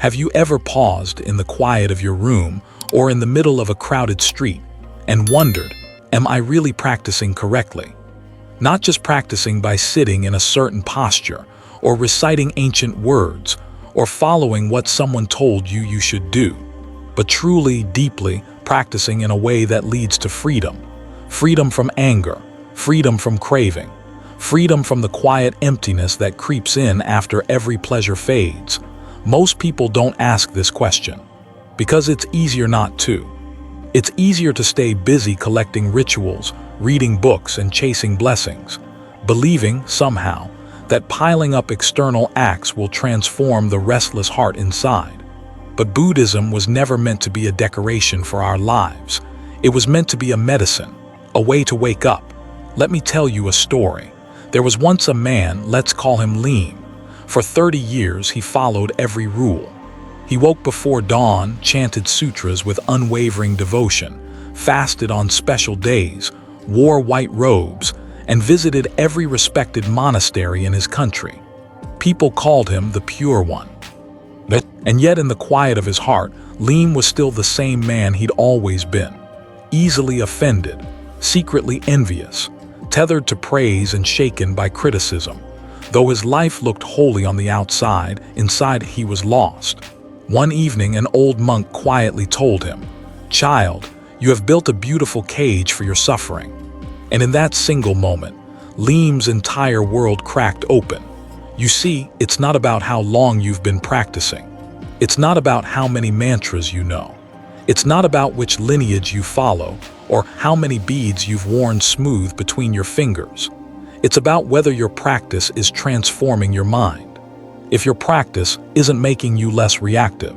Have you ever paused in the quiet of your room or in the middle of a crowded street and wondered, am I really practicing correctly? Not just practicing by sitting in a certain posture or reciting ancient words or following what someone told you you should do, but truly, deeply practicing in a way that leads to freedom. Freedom from anger, freedom from craving, freedom from the quiet emptiness that creeps in after every pleasure fades. Most people don't ask this question because it's easier not to. It's easier to stay busy collecting rituals, reading books, and chasing blessings, believing, somehow, that piling up external acts will transform the restless heart inside. But Buddhism was never meant to be a decoration for our lives. It was meant to be a medicine, a way to wake up. Let me tell you a story. There was once a man, let's call him Lean. For 30 years, he followed every rule. He woke before dawn, chanted sutras with unwavering devotion, fasted on special days, wore white robes, and visited every respected monastery in his country. People called him the Pure One. And yet in the quiet of his heart, Lean was still the same man he'd always been. Easily offended, secretly envious, tethered to praise and shaken by criticism. Though his life looked holy on the outside, inside he was lost. One evening, an old monk quietly told him, "Child, you have built a beautiful cage for your suffering." And in that single moment, Lean's entire world cracked open. You see, it's not about how long you've been practicing. It's not about how many mantras you know. It's not about which lineage you follow or how many beads you've worn smooth between your fingers. It's about whether your practice is transforming your mind. If your practice isn't making you less reactive,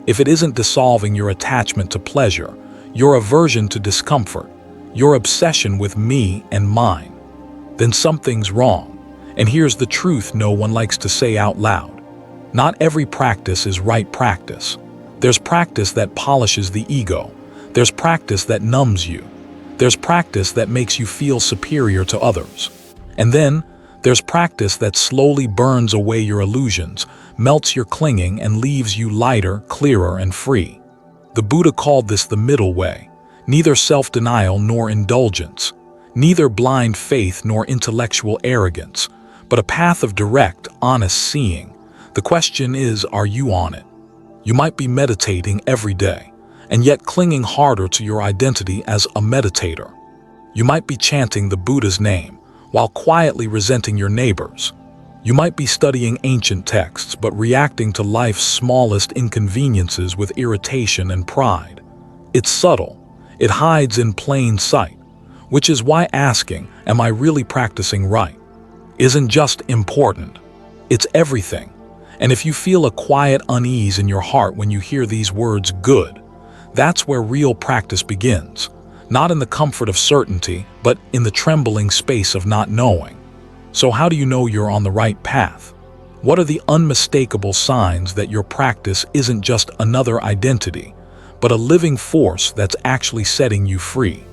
if it isn't dissolving your attachment to pleasure, your aversion to discomfort, your obsession with me and mine, then something's wrong. And here's the truth no one likes to say out loud. Not every practice is right practice. There's practice that polishes the ego. There's practice that numbs you. There's practice that makes you feel superior to others. And then, there's practice that slowly burns away your illusions, melts your clinging, and leaves you lighter, clearer, and free. The Buddha called this the middle way, neither self-denial nor indulgence, neither blind faith nor intellectual arrogance, but a path of direct, honest seeing. The question is, are you on it? You might be meditating every day, and yet clinging harder to your identity as a meditator. You might be chanting the Buddha's name, while quietly resenting your neighbors. You might be studying ancient texts but reacting to life's smallest inconveniences with irritation and pride. It's subtle. It hides in plain sight, which is why asking, am I really practicing right, isn't just important. It's everything. And if you feel a quiet unease in your heart when you hear these words, good, that's where real practice begins. Not in the comfort of certainty, but in the trembling space of not knowing. So how do you know you're on the right path? What are the unmistakable signs that your practice isn't just another identity, but a living force that's actually setting you free?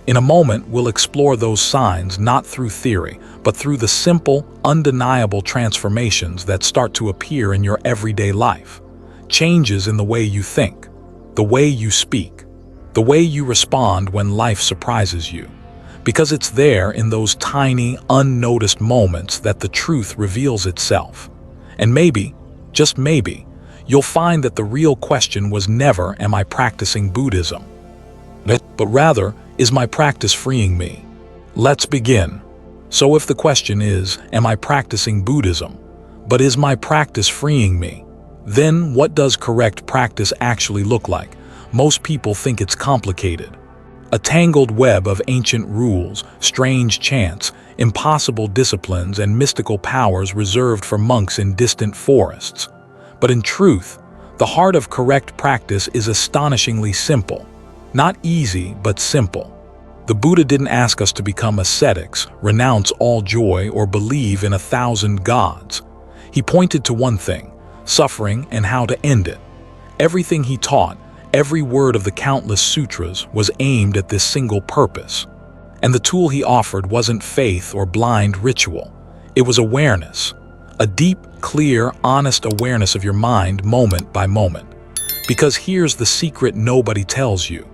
In a moment, we'll explore those signs not through theory, but through the simple, undeniable transformations that start to appear in your everyday life. Changes in the way you think, the way you speak, the way you respond when life surprises you. Because it's there in those tiny, unnoticed moments that the truth reveals itself. And maybe, just maybe, you'll find that the real question was never, am I practicing Buddhism? But rather, is my practice freeing me? Let's begin. So if the question is, am I practicing Buddhism? But is my practice freeing me? Then what does correct practice actually look like? Most people think it's complicated. A tangled web of ancient rules, strange chants, impossible disciplines, and mystical powers reserved for monks in distant forests. But in truth, the heart of correct practice is astonishingly simple. Not easy, but simple. The Buddha didn't ask us to become ascetics, renounce all joy, or believe in 1,000 gods. He pointed to one thing, suffering and how to end it. Everything he taught, every word of the countless sutras, was aimed at this single purpose. And the tool he offered wasn't faith or blind ritual. It was awareness. A deep, clear, honest awareness of your mind moment by moment. Because here's the secret nobody tells you.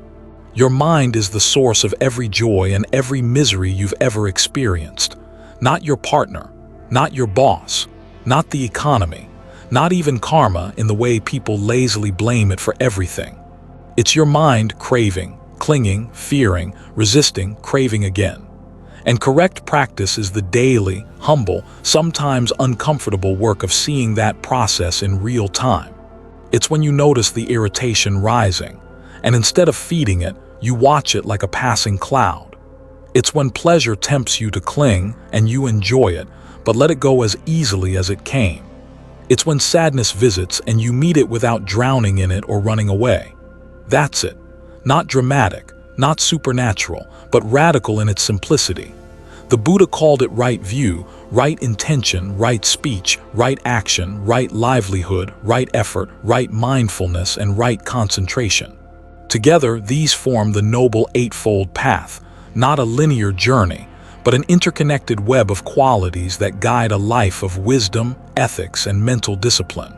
Your mind is the source of every joy and every misery you've ever experienced. Not your partner, not your boss, not the economy, not even karma in the way people lazily blame it for everything. It's your mind craving, clinging, fearing, resisting, craving again. And correct practice is the daily, humble, sometimes uncomfortable work of seeing that process in real time. It's when you notice the irritation rising, and instead of feeding it, you watch it like a passing cloud. It's when pleasure tempts you to cling and you enjoy it, but let it go as easily as it came. It's when sadness visits and you meet it without drowning in it or running away. That's it. Not dramatic, not supernatural, but radical in its simplicity. The Buddha called it right view, right intention, right speech, right action, right livelihood, right effort, right mindfulness, and right concentration. Together, these form the Noble Eightfold Path, not a linear journey, but an interconnected web of qualities that guide a life of wisdom, ethics, and mental discipline.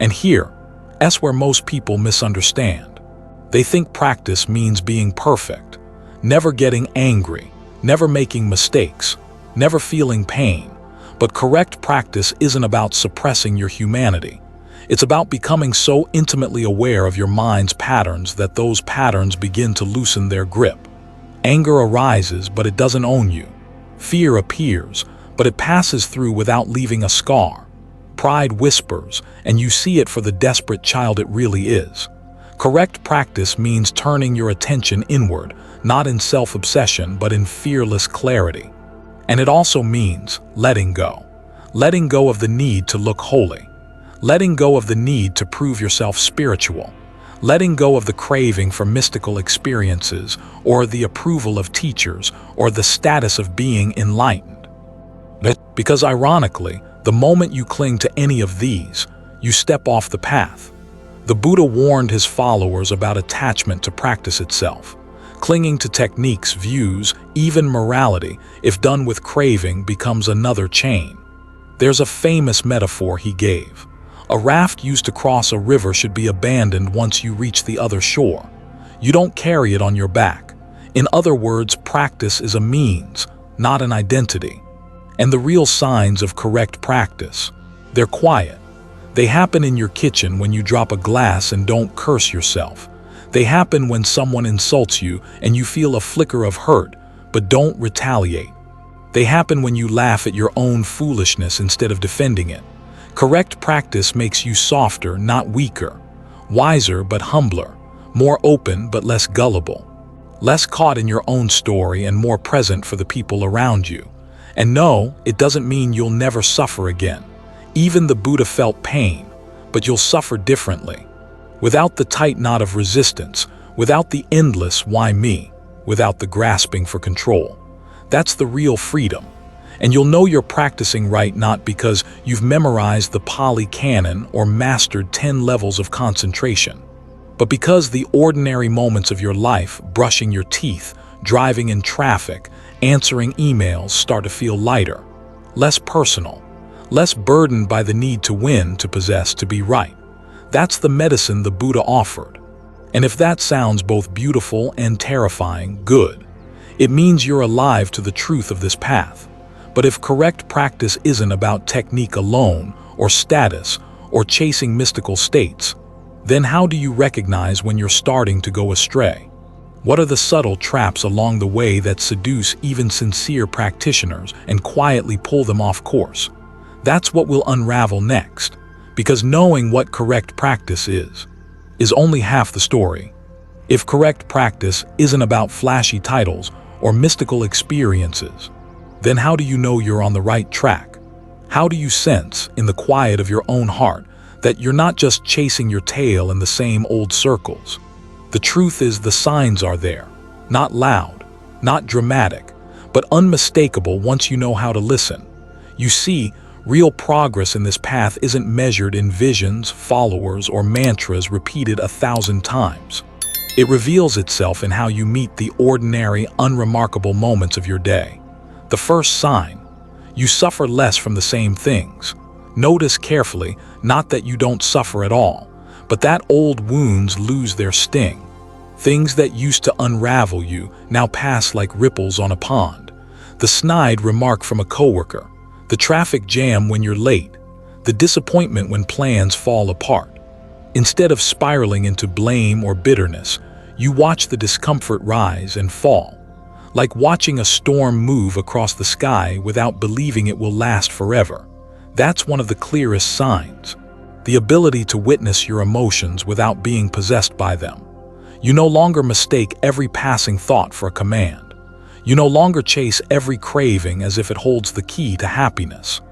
And here's where most people misunderstand. They think practice means being perfect, never getting angry, never making mistakes, never feeling pain. But correct practice isn't about suppressing your humanity. It's about becoming so intimately aware of your mind's patterns that those patterns begin to loosen their grip. Anger arises, but it doesn't own you. Fear appears, but it passes through without leaving a scar. Pride whispers, and you see it for the desperate child it really is. Correct practice means turning your attention inward, not in self-obsession, but in fearless clarity. And it also means letting go. Letting go of the need to look holy. Letting go of the need to prove yourself spiritual. Letting go of the craving for mystical experiences, or the approval of teachers, or the status of being enlightened. Because ironically, the moment you cling to any of these, you step off the path. The Buddha warned his followers about attachment to practice itself. Clinging to techniques, views, even morality, if done with craving, becomes another chain. There's a famous metaphor he gave. A raft used to cross a river should be abandoned once you reach the other shore. You don't carry it on your back. In other words, practice is a means, not an identity. And the real signs of correct practice, they're quiet. They happen in your kitchen when you drop a glass and don't curse yourself. They happen when someone insults you and you feel a flicker of hurt, but don't retaliate. They happen when you laugh at your own foolishness instead of defending it. Correct practice makes you softer, not weaker, wiser but humbler, more open but less gullible, less caught in your own story and more present for the people around you. And no, it doesn't mean you'll never suffer again. Even the Buddha felt pain, but you'll suffer differently. Without the tight knot of resistance, without the endless why me, without the grasping for control. That's the real freedom. And you'll know you're practicing right not because you've memorized the Pali Canon or mastered 10 levels of concentration, but because the ordinary moments of your life, brushing your teeth, driving in traffic, answering emails, start to feel lighter, less personal, less burdened by the need to win, to possess, to be right. That's the medicine the Buddha offered. And if that sounds both beautiful and terrifying, good. It means you're alive to the truth of this path. But if correct practice isn't about technique alone, or status, or chasing mystical states, then how do you recognize when you're starting to go astray? What are the subtle traps along the way that seduce even sincere practitioners and quietly pull them off course? That's what we'll unravel next, because knowing what correct practice is only half the story. If correct practice isn't about flashy titles or mystical experiences, then how do you know you're on the right track? How do you sense, in the quiet of your own heart, that you're not just chasing your tail in the same old circles? The truth is the signs are there, not loud, not dramatic, but unmistakable once you know how to listen. You see, real progress in this path isn't measured in visions, followers, or mantras repeated 1,000 times. It reveals itself in how you meet the ordinary, unremarkable moments of your day. The first sign: you suffer less from the same things. Notice carefully, not that you don't suffer at all, but that old wounds lose their sting. Things that used to unravel you now pass like ripples on a pond. The snide remark from a coworker, the traffic jam when you're late, the disappointment when plans fall apart. Instead of spiraling into blame or bitterness, you watch the discomfort rise and fall, like watching a storm move across the sky without believing it will last forever. That's one of the clearest signs. The ability to witness your emotions without being possessed by them. You no longer mistake every passing thought for a command. You no longer chase every craving as if it holds the key to happiness.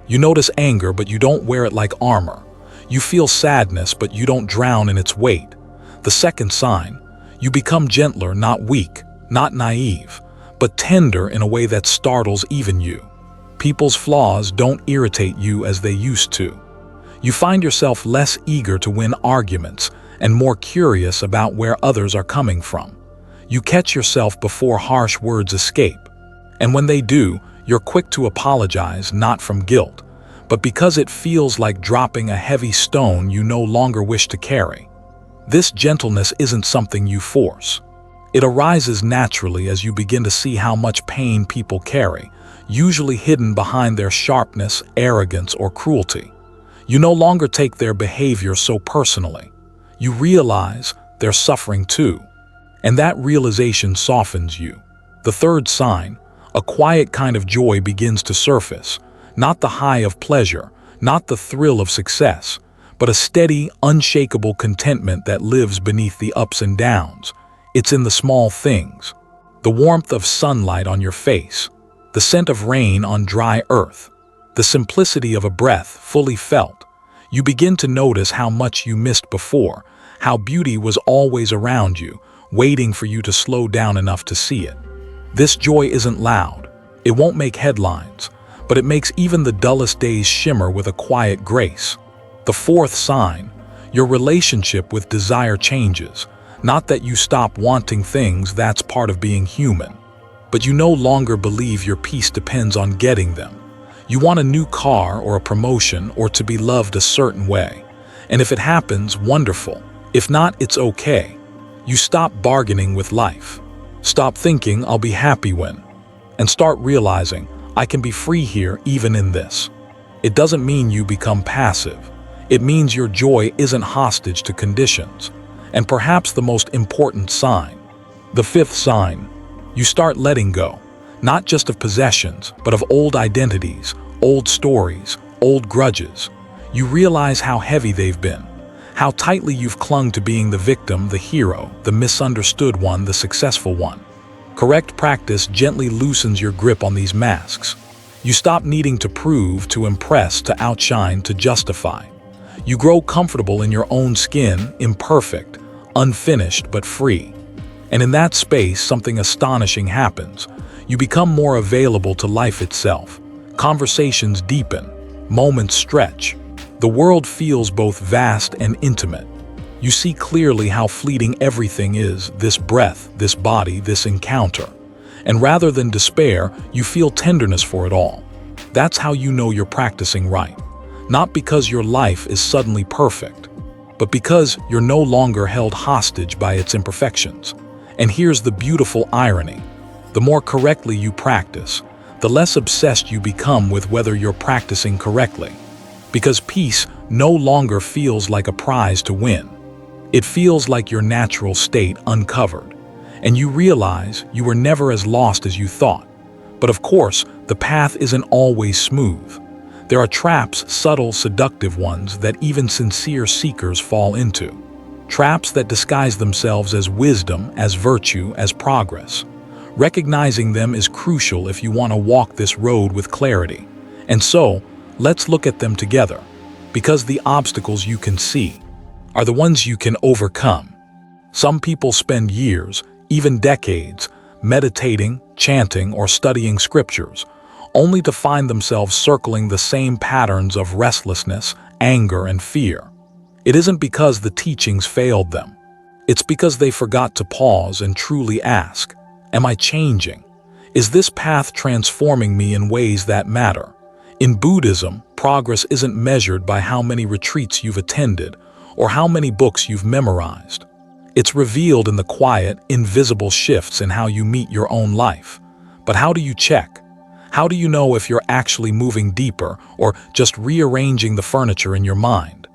You notice anger, but you don't wear it like armor. You feel sadness, but you don't drown in its weight. The second sign, you become gentler, not weak, not naive, but tender in a way that startles even you. People's flaws don't irritate you as they used to. You find yourself less eager to win arguments and more curious about where others are coming from. You catch yourself before harsh words escape, and when they do, you're quick to apologize, not from guilt, but because it feels like dropping a heavy stone you no longer wish to carry. This gentleness isn't something you force. It arises naturally as you begin to see how much pain people carry, usually hidden behind their sharpness, arrogance, or cruelty. You no longer take their behavior so personally. You realize they're suffering too, and that realization softens you. The third sign, a quiet kind of joy begins to surface, not the high of pleasure, not the thrill of success, but a steady, unshakable contentment that lives beneath the ups and downs. It's in the small things. The warmth of sunlight on your face, the scent of rain on dry earth, the simplicity of a breath fully felt. You begin to notice how much you missed before, how beauty was always around you, waiting for you to slow down enough to see it. This joy isn't loud. It won't make headlines, but it makes even the dullest days shimmer with a quiet grace. The fourth sign, your relationship with desire changes. Not that you stop wanting things, that's part of being human, but you no longer believe your peace depends on getting them. You want a new car or a promotion or to be loved a certain way. And if it happens, wonderful. If not, it's okay. You stop bargaining with life. Stop thinking, I'll be happy when, and start realizing, I can be free here even in this. It doesn't mean you become passive. It means your joy isn't hostage to conditions. And perhaps the most important sign, the fifth sign, you start letting go, not just of possessions, but of old identities, old stories, old grudges. You realize how heavy they've been, how tightly you've clung to being the victim, the hero, the misunderstood one, the successful one. Correct practice gently loosens your grip on these masks. You stop needing to prove, to impress, to outshine, to justify. You grow comfortable in your own skin, imperfect, unfinished but free. And in that space, something astonishing happens. You become more available to life itself. Conversations deepen, moments stretch. The world feels both vast and intimate. You see clearly how fleeting everything is, this breath, this body, this encounter. And rather than despair, you feel tenderness for it all. That's how you know you're practicing right. Not because your life is suddenly perfect, but because you're no longer held hostage by its imperfections. And here's the beautiful irony. The more correctly you practice, the less obsessed you become with whether you're practicing correctly. Because peace no longer feels like a prize to win. It feels like your natural state uncovered. And you realize you were never as lost as you thought. But of course, the path isn't always smooth. There are traps, subtle, seductive ones, that even sincere seekers fall into. Traps that disguise themselves as wisdom, as virtue, as progress. Recognizing them is crucial if you want to walk this road with clarity. And so, let's look at them together, because the obstacles you can see are the ones you can overcome. Some people spend years, even decades, meditating, chanting, or studying scriptures, only to find themselves circling the same patterns of restlessness, anger, and fear. It isn't because the teachings failed them. It's because they forgot to pause and truly ask, am I changing? Is this path transforming me in ways that matter? In Buddhism, progress isn't measured by how many retreats you've attended or how many books you've memorized. It's revealed in the quiet, invisible shifts in how you meet your own life. But how do you check? How do you know if you're actually moving deeper or just rearranging the furniture in your mind?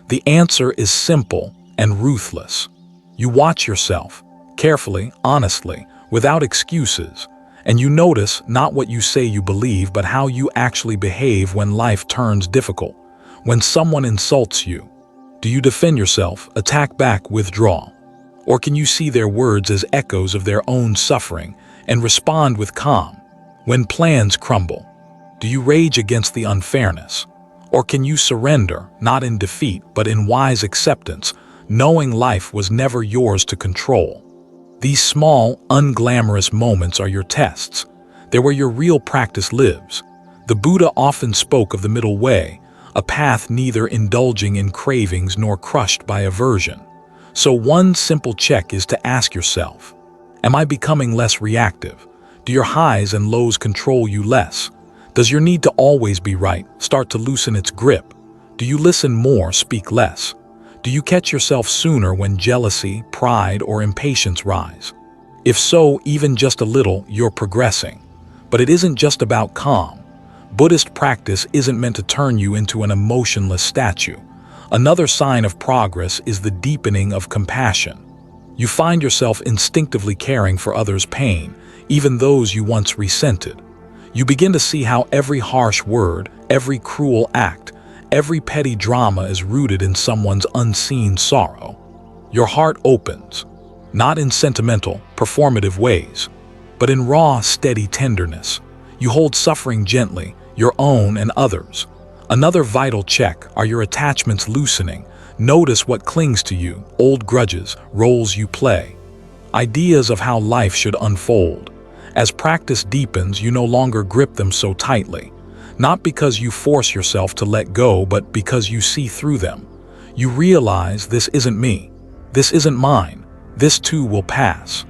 The answer is simple and ruthless. You watch yourself, carefully, honestly, without excuses, and you notice not what you say you believe, but how you actually behave when life turns difficult. When someone insults you, do you defend yourself, attack back, withdraw? Or can you see their words as echoes of their own suffering and respond with calm? When plans crumble, do you rage against the unfairness? Or can you surrender, not in defeat, but in wise acceptance, knowing life was never yours to control? These small, unglamorous moments are your tests. They're where your real practice lives. The Buddha often spoke of the middle way, a path neither indulging in cravings nor crushed by aversion. So one simple check is to ask yourself, am I becoming less reactive? Do your highs and lows control you less? Does your need to always be right start to loosen its grip? Do you listen more, speak less? Do you catch yourself sooner when jealousy, pride, or impatience rise? If so, even just a little, you're progressing. But it isn't just about calm. Buddhist practice isn't meant to turn you into an emotionless statue. Another sign of progress is the deepening of compassion. You find yourself instinctively caring for others' pain, even those you once resented. You begin to see how every harsh word, every cruel act, every petty drama is rooted in someone's unseen sorrow. Your heart opens, not in sentimental, performative ways, but in raw, steady tenderness. You hold suffering gently, your own and others. Another vital check: are your attachments loosening? Notice what clings to you, old grudges, roles you play, ideas of how life should unfold. As practice deepens, you no longer grip them so tightly. Not because you force yourself to let go, but because you see through them. You realize, this isn't me. This isn't mine. This too will pass.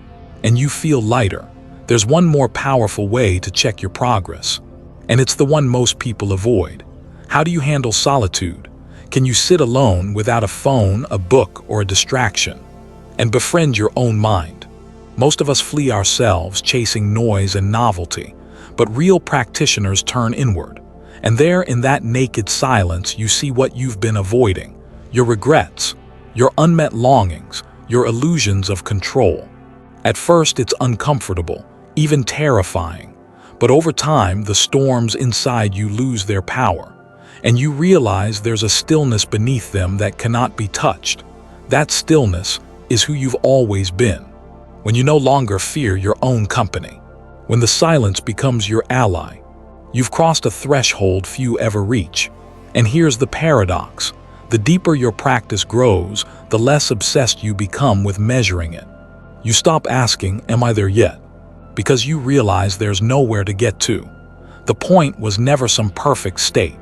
And you feel lighter. There's one more powerful way to check your progress, and it's the one most people avoid. How do you handle solitude? Can you sit alone without a phone, a book, or a distraction, and befriend your own mind? Most of us flee ourselves, chasing noise and novelty, but real practitioners turn inward. And there, in that naked silence, you see what you've been avoiding: your regrets, your unmet longings, your illusions of control. At first, it's uncomfortable, even terrifying. But over time, the storms inside you lose their power, and you realize there's a stillness beneath them that cannot be touched. That stillness is who you've always been. When you no longer fear your own company, when the silence becomes your ally, you've crossed a threshold few ever reach. And here's the paradox: the deeper your practice grows, the less obsessed you become with measuring it. You stop asking, am I there yet? Because you realize there's nowhere to get to. The point was never some perfect state.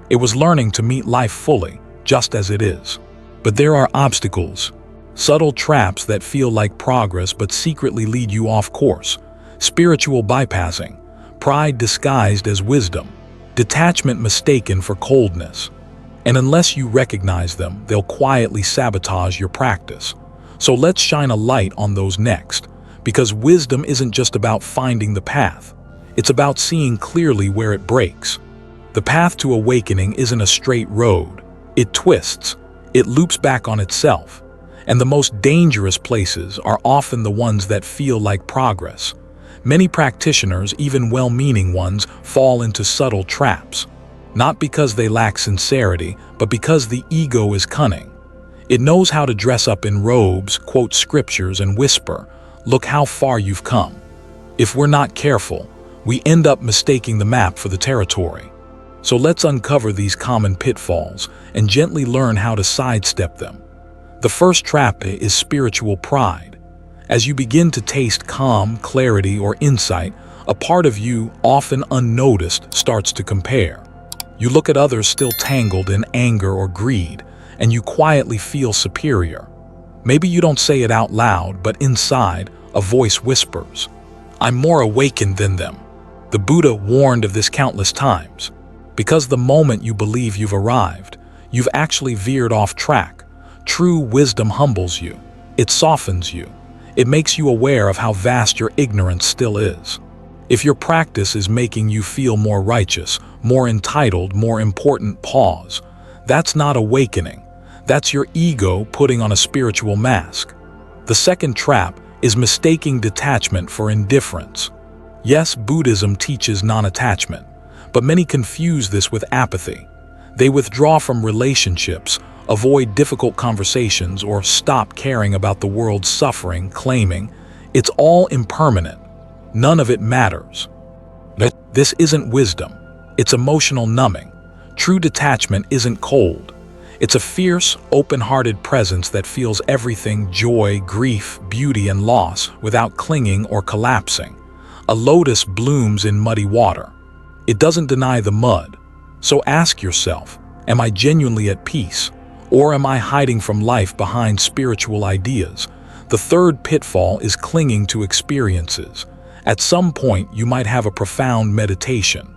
It was learning to meet life fully, just as it is. But there are obstacles, subtle traps that feel like progress but secretly lead you off course. Spiritual bypassing, pride disguised as wisdom, detachment mistaken for coldness. And unless you recognize them, they'll quietly sabotage your practice. So let's shine a light on those next, because wisdom isn't just about finding the path. It's about seeing clearly where it breaks. The path to awakening isn't a straight road. It twists, it loops back on itself. And the most dangerous places are often the ones that feel like progress. Many practitioners, even well-meaning ones, fall into subtle traps. Not because they lack sincerity, but because the ego is cunning. It knows how to dress up in robes, quote scriptures, and whisper, "Look how far you've come." If we're not careful, we end up mistaking the map for the territory. So let's uncover these common pitfalls and gently learn how to sidestep them. The first trap is spiritual pride. As you begin to taste calm, clarity, or insight, a part of you, often unnoticed, starts to compare. You look at others still tangled in anger or greed, and you quietly feel superior. Maybe you don't say it out loud, but inside, a voice whispers, "I'm more awakened than them." The Buddha warned of this countless times. Because the moment you believe you've arrived, you've actually veered off track. True wisdom humbles you. It softens you. It makes you aware of how vast your ignorance still is. If your practice is making you feel more righteous, more entitled, more important, pause. That's not awakening. That's your ego putting on a spiritual mask. The second trap is mistaking detachment for indifference. Yes, Buddhism teaches non-attachment, but many confuse this with apathy. They withdraw from relationships, avoid difficult conversations, or stop caring about the world's suffering, claiming it's all impermanent. None of it matters. This isn't wisdom. It's emotional numbing. True detachment isn't cold. It's a fierce, open-hearted presence that feels everything: joy, grief, beauty, and loss without clinging or collapsing. A lotus blooms in muddy water. It doesn't deny the mud. So ask yourself, am I genuinely at peace? Or am I hiding from life behind spiritual ideas? The third pitfall is clinging to experiences. At some point, you might have a profound meditation,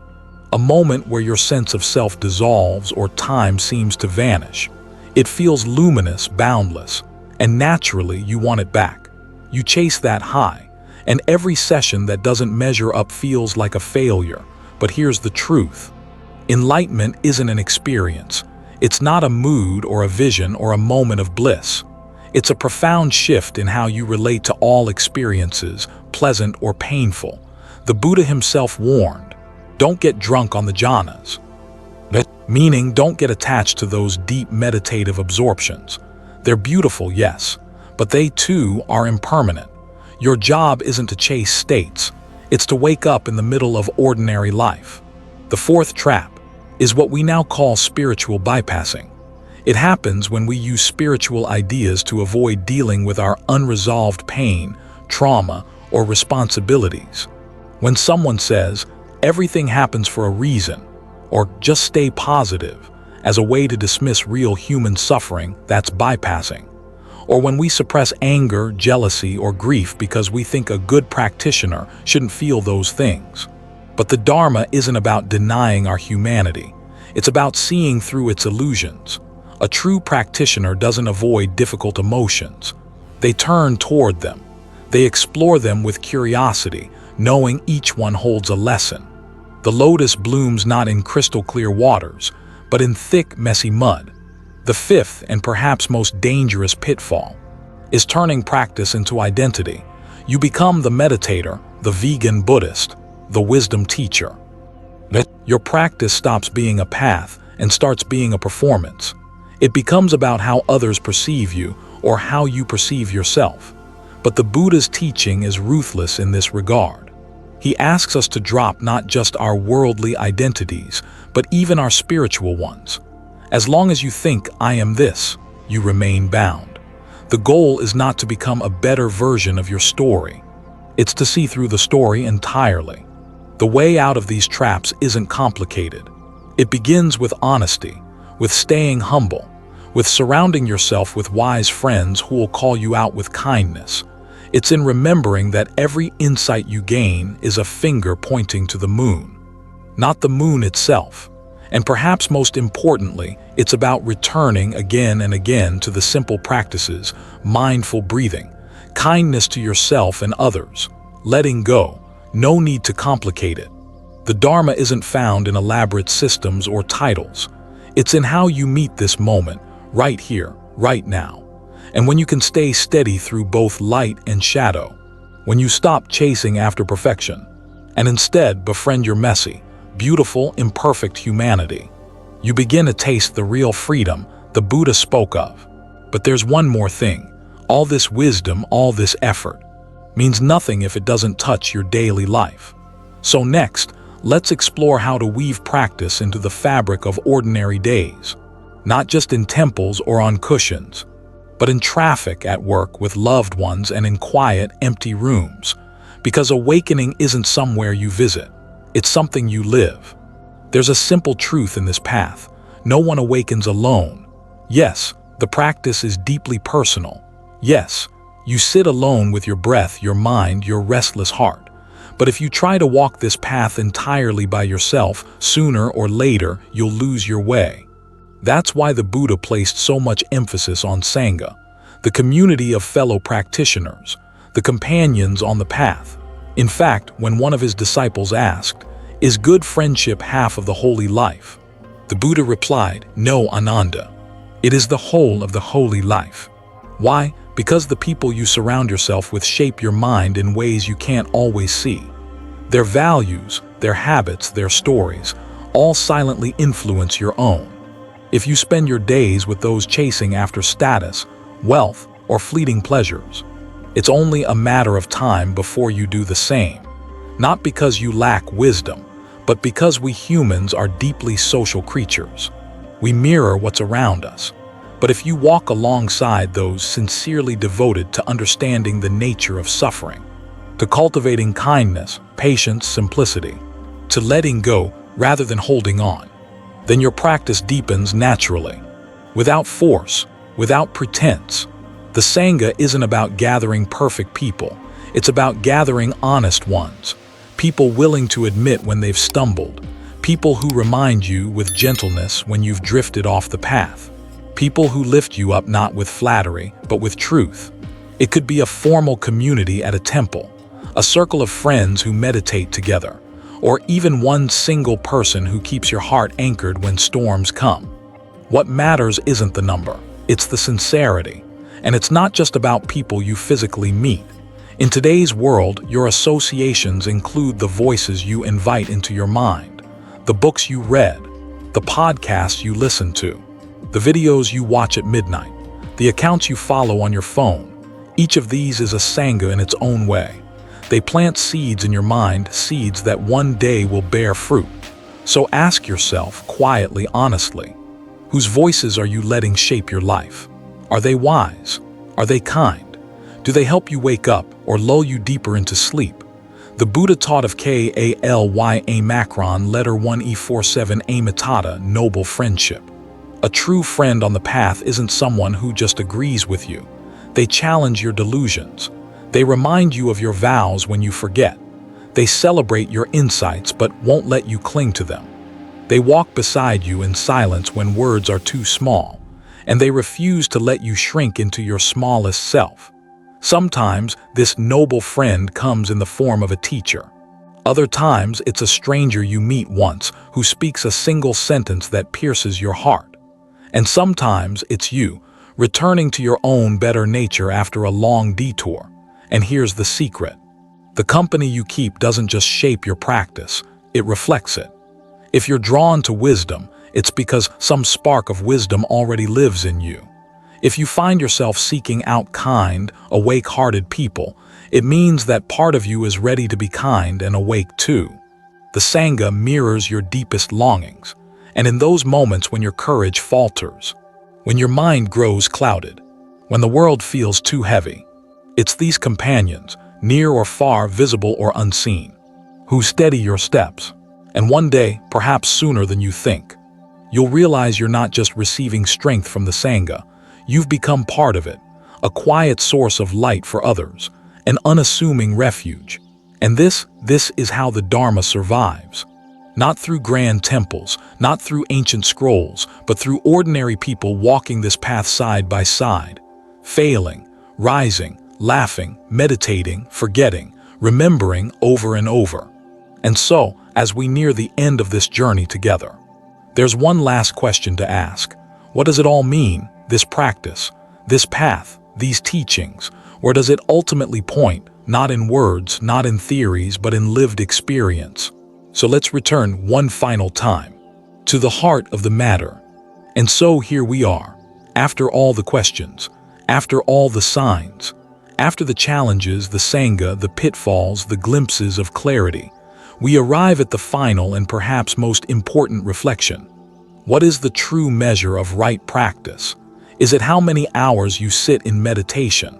a moment where your sense of self dissolves or time seems to vanish. It feels luminous, boundless, and naturally you want it back. You chase that high, and every session that doesn't measure up feels like a failure. But here's the truth. Enlightenment isn't an experience. It's not a mood or a vision or a moment of bliss. It's a profound shift in how you relate to all experiences, pleasant or painful. The Buddha himself warned, don't get drunk on the jhanas. Meaning, don't get attached to those deep meditative absorptions. They're beautiful, yes, but they too are impermanent. Your job isn't to chase states. It's to wake up in the middle of ordinary life. The fourth trap is what we now call spiritual bypassing. It happens when we use spiritual ideas to avoid dealing with our unresolved pain, trauma, or responsibilities. When someone says, everything happens for a reason, or just stay positive, as a way to dismiss real human suffering, that's bypassing. Or when we suppress anger, jealousy, or grief because we think a good practitioner shouldn't feel those things. But the Dharma isn't about denying our humanity. It's about seeing through its illusions. A true practitioner doesn't avoid difficult emotions. They turn toward them. They explore them with curiosity, knowing each one holds a lesson. The lotus blooms not in crystal clear waters, but in thick, messy mud. The fifth and perhaps most dangerous pitfall is turning practice into identity. You become the meditator, the vegan Buddhist, the wisdom teacher. Your practice stops being a path and starts being a performance. It becomes about how others perceive you or how you perceive yourself. But the Buddha's teaching is ruthless in this regard. He asks us to drop not just our worldly identities, but even our spiritual ones. As long as you think, I am this, you remain bound. The goal is not to become a better version of your story. It's to see through the story entirely. The way out of these traps isn't complicated. It begins with honesty, with staying humble, with surrounding yourself with wise friends who will call you out with kindness. It's in remembering that every insight you gain is a finger pointing to the moon, not the moon itself. And perhaps most importantly, it's about returning again and again to the simple practices: mindful breathing, kindness to yourself and others, letting go. No need to complicate it. The Dharma isn't found in elaborate systems or titles. It's in how you meet this moment, right here, right now. And when you can stay steady through both light and shadow, when you stop chasing after perfection, and instead befriend your messy, beautiful, imperfect humanity, you begin to taste the real freedom the Buddha spoke of. But there's one more thing. All this wisdom, all this effort, means nothing if it doesn't touch your daily life. So next, let's explore how to weave practice into the fabric of ordinary days, not just in temples or on cushions, but in traffic, at work, with loved ones, and in quiet, empty rooms. Because awakening isn't somewhere you visit, it's something you live. There's a simple truth in this path. No one awakens alone. Yes, the practice is deeply personal. Yes, you sit alone with your breath, your mind, your restless heart. But if you try to walk this path entirely by yourself, sooner or later you'll lose your way. That's why the Buddha placed so much emphasis on Sangha, the community of fellow practitioners, the companions on the path. In fact, when one of his disciples asked, "Is good friendship half of the holy life?" the Buddha replied, "No, Ananda. It is the whole of the holy life." Why? Because the people you surround yourself with shape your mind in ways you can't always see. Their values, their habits, their stories, all silently influence your own. If you spend your days with those chasing after status, wealth, or fleeting pleasures, it's only a matter of time before you do the same. Not because you lack wisdom, but because we humans are deeply social creatures. We mirror what's around us. But if you walk alongside those sincerely devoted to understanding the nature of suffering, to cultivating kindness, patience, simplicity, to letting go rather than holding on, then your practice deepens naturally, without force, without pretense. The Sangha isn't about gathering perfect people, it's about gathering honest ones, people willing to admit when they've stumbled, people who remind you with gentleness when you've drifted off the path, people who lift you up not with flattery, but with truth. It could be a formal community at a temple, a circle of friends who meditate together, or even one single person who keeps your heart anchored when storms come. What matters isn't the number, it's the sincerity. And it's not just about people you physically meet. In today's world, your associations include the voices you invite into your mind, the books you read, the podcasts you listen to, the videos you watch at midnight, the accounts you follow on your phone. Each of these is a Sangha in its own way. They plant seeds in your mind, seeds that one day will bear fruit. So ask yourself, quietly, honestly, whose voices are you letting shape your life? Are they wise? Are they kind? Do they help you wake up or lull you deeper into sleep? The Buddha taught of Kalya Macron, letter 1E47 Amitada, noble friendship. A true friend on the path isn't someone who just agrees with you. They challenge your delusions. They remind you of your vows when you forget. They celebrate your insights but won't let you cling to them. They walk beside you in silence when words are too small, and they refuse to let you shrink into your smallest self. Sometimes this noble friend comes in the form of a teacher. Other times it's a stranger you meet once who speaks a single sentence that pierces your heart. And sometimes it's you, returning to your own better nature after a long detour. And here's the secret. The company you keep doesn't just shape your practice, it reflects it. If you're drawn to wisdom, it's because some spark of wisdom already lives in you. If you find yourself seeking out kind, awake-hearted people, it means that part of you is ready to be kind and awake too. The Sangha mirrors your deepest longings, and in those moments when your courage falters, when your mind grows clouded, when the world feels too heavy, it's these companions, near or far, visible or unseen, who steady your steps. And one day, perhaps sooner than you think, you'll realize you're not just receiving strength from the Sangha, you've become part of it, a quiet source of light for others, an unassuming refuge. And this is how the Dharma survives. Not through grand temples, not through ancient scrolls, but through ordinary people walking this path side by side, failing, rising, laughing, meditating, forgetting, remembering over and over. And so, as we near the end of this journey together, there's one last question to ask. What does it all mean, this practice, this path, these teachings? Where does it ultimately point, not in words, not in theories, but in lived experience? So let's return one final time to the heart of the matter. And so here we are, after all the questions, after all the signs, after the challenges, the Sangha, the pitfalls, the glimpses of clarity, we arrive at the final and perhaps most important reflection. What is the true measure of right practice? Is it how many hours you sit in meditation?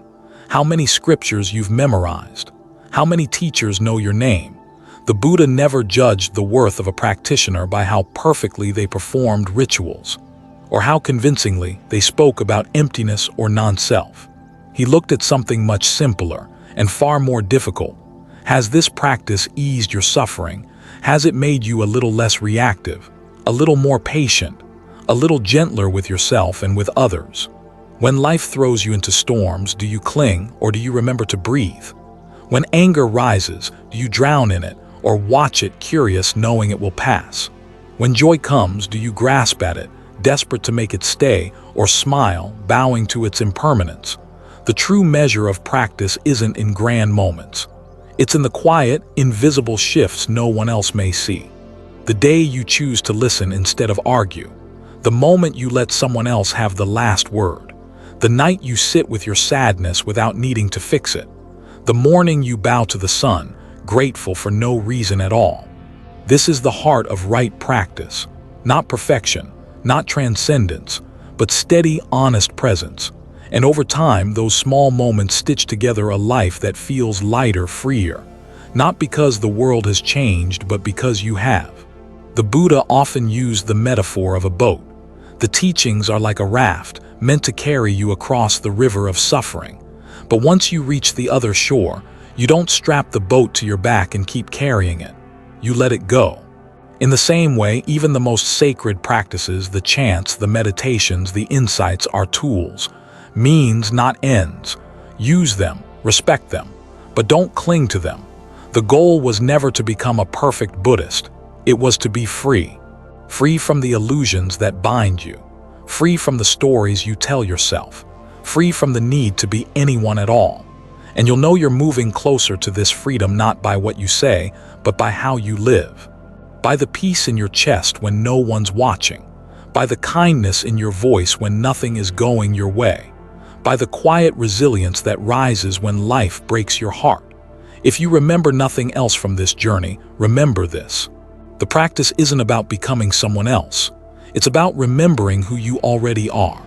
How many scriptures you've memorized? How many teachers know your name? The Buddha never judged the worth of a practitioner by how perfectly they performed rituals, or how convincingly they spoke about emptiness or non-self. He looked at something much simpler and far more difficult. Has this practice eased your suffering? Has it made you a little less reactive, a little more patient, a little gentler with yourself and with others? When life throws you into storms, do you cling or do you remember to breathe? When anger rises, do you drown in it or watch it curious knowing it will pass? When joy comes, do you grasp at it, desperate to make it stay, or smile, bowing to its impermanence? The true measure of practice isn't in grand moments. It's in the quiet, invisible shifts no one else may see. The day you choose to listen instead of argue. The moment you let someone else have the last word. The night you sit with your sadness without needing to fix it. The morning you bow to the sun, grateful for no reason at all. This is the heart of right practice. Not perfection, not transcendence, but steady, honest presence. And over time, those small moments stitch together a life that feels lighter, freer. Not because the world has changed, but because you have. The Buddha often used the metaphor of a boat. The teachings are like a raft, meant to carry you across the river of suffering. But once you reach the other shore, you don't strap the boat to your back and keep carrying it. You let it go. In the same way, even the most sacred practices, the chants, the meditations, the insights are tools. Means, not ends. Use them, respect them, but don't cling to them. The goal was never to become a perfect Buddhist. It was to be free. Free from the illusions that bind you. Free from the stories you tell yourself. Free from the need to be anyone at all. And you'll know you're moving closer to this freedom not by what you say, but by how you live. By the peace in your chest when no one's watching. By the kindness in your voice when nothing is going your way. By the quiet resilience that rises when life breaks your heart. If you remember nothing else from this journey, remember this. The practice isn't about becoming someone else. It's about remembering who you already are.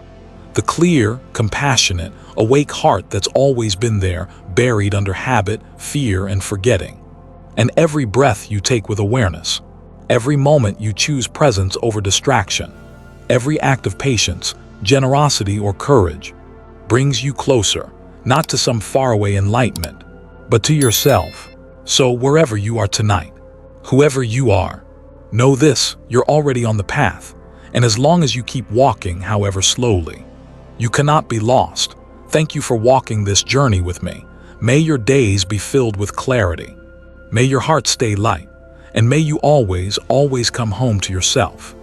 The clear, compassionate, awake heart that's always been there, buried under habit, fear, and forgetting. And every breath you take with awareness. Every moment you choose presence over distraction. Every act of patience, generosity, or courage brings you closer, not to some faraway enlightenment, but to yourself. So wherever you are tonight, whoever you are, know this, you're already on the path. And as long as you keep walking, however slowly, you cannot be lost. Thank you for walking this journey with me. May your days be filled with clarity. May your heart stay light. And may you always, always come home to yourself.